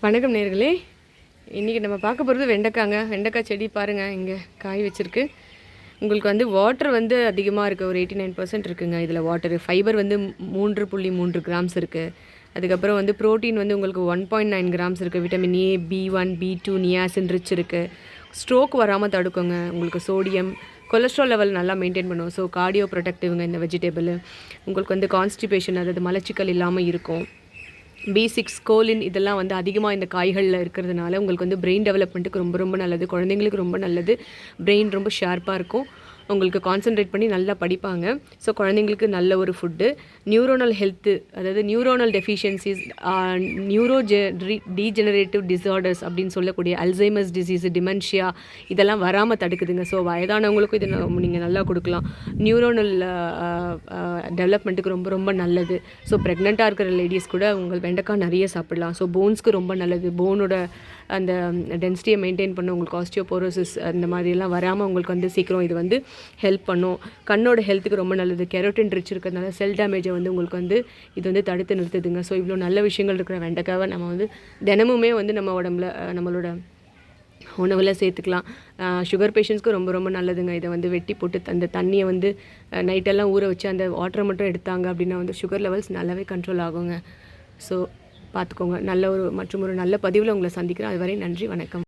வணக்கம் நேர்களே, இன்றைக்கி நம்ம பார்க்க போகிறது வெண்டைக்காங்க. வெண்டைக்காய் செடி பாருங்கள், இங்கே காய் வச்சுருக்கு. உங்களுக்கு வந்து வாட்டர் வந்து அதிகமாக இருக்குது, ஒரு 89% இருக்குங்க. இதில் வாட்டர் ஃபைபர் வந்து 3.3 கிராம்ஸ் இருக்குது. அதுக்கப்புறம் வந்து ப்ரோட்டீன் வந்து உங்களுக்கு 1.9 கிராம்ஸ் இருக்குது. Vitamin A, B1, B2, niacin rich இருக்குது. ஸ்ட்ரோக் வராமல் தடுக்குங்க. உங்களுக்கு சோடியம், கொலஸ்ட்ரால் லெவல் நல்லா மெயின்டைன் பண்ணுவோம். ஸோ கார்டியோ ப்ரொடெக்டிவ்ங்க இந்த வெஜிடபிள். உங்களுக்கு வந்து கான்ஸ்டிபேஷன், அதாவது மலச்சிக்கல் இல்லாமல் இருக்கும். B6, கோலின் இதெல்லாம் வந்து அதிகமாக இந்த காய்களில் இருக்கிறதுனால உங்களுக்கு வந்து பிரெயின் டெவலப்மெண்ட்டுக்கு ரொம்ப ரொம்ப நல்லது. குழந்தைங்களுக்கு ரொம்ப நல்லது. பிரெயின் ரொம்ப ஷார்ப்பாக இருக்கும். உங்களுக்கு கான்சன்ட்ரேட் பண்ணி நல்லா படிப்பாங்க. ஸோ குழந்தைங்களுக்கு நல்ல ஒரு ஃபுட்டு. நியூரோனல் ஹெல்த்து, அதாவது நியூரோனல் டெஃபிஷியன்சிஸ், டீஜெனரேட்டிவ் டிஸார்டர்ஸ் அப்படின்னு சொல்லக்கூடிய அல்சைமர்ஸ் டிசீஸ், டிமென்ஷியா இதெல்லாம் வராமல் தடுக்குதுங்க. ஸோ வயதானவங்களுக்கும் இதை நீங்கள் நல்லா கொடுக்கலாம். நியூரோனல் டெவலப்மெண்ட்டுக்கு ரொம்ப ரொம்ப நல்லது. ஸோ ப்ரெக்னெண்ட்டாக இருக்கிற லேடிஸ் கூட உங்கள் வெண்டைக்காய் நிறைய சாப்பிடலாம். ஸோ போன்ஸ்க்கு ரொம்ப நல்லது. போனோட அந்த டென்சிட்டியை மெயின்டைன் பண்ண உங்களுக்கு ஆஸ்டியோபோரோசிஸ் அந்த மாதிரிலாம் வராமல் உங்களுக்கு வந்து சீக்கிரம் இது வந்து ஹெல்ப் பண்ணும். கண்ணோட ஹெல்த்துக்கு ரொம்ப நல்லது. கெரோட்டின் ரிச் இருக்கிறதுனால செல் டேமேஜை வந்து உங்களுக்கு வந்து இது வந்து தடுத்து நிறுத்துதுங்க. ஸோ இவ்வளோ நல்ல விஷயங்கள் இருக்கிற வெண்டைக்காவை நம்ம வந்து தினமுமே வந்து நம்ம உடம்புல நம்மளோட உணவில் சேர்த்துக்கலாம். சுகர் பேஷண்ட்ஸ்க்கு ரொம்ப ரொம்ப நல்லதுங்க. இதை வந்து வெட்டி போட்டு அந்த தண்ணியை வந்து நைட்டெல்லாம் ஊற வச்சு அந்த வாட்டரை மட்டும் எடுத்தாங்க அப்படின்னா வந்து சுகர் லெவல்ஸ் நல்லாவே கண்ட்ரோல் ஆகுங்க. ஸோ பார்த்துக்கோங்க. நல்ல ஒரு மற்றும் ஒரு நல்ல பதிவில் உங்களை சந்திக்கிறேன். அதுவரை நன்றி, வணக்கம்.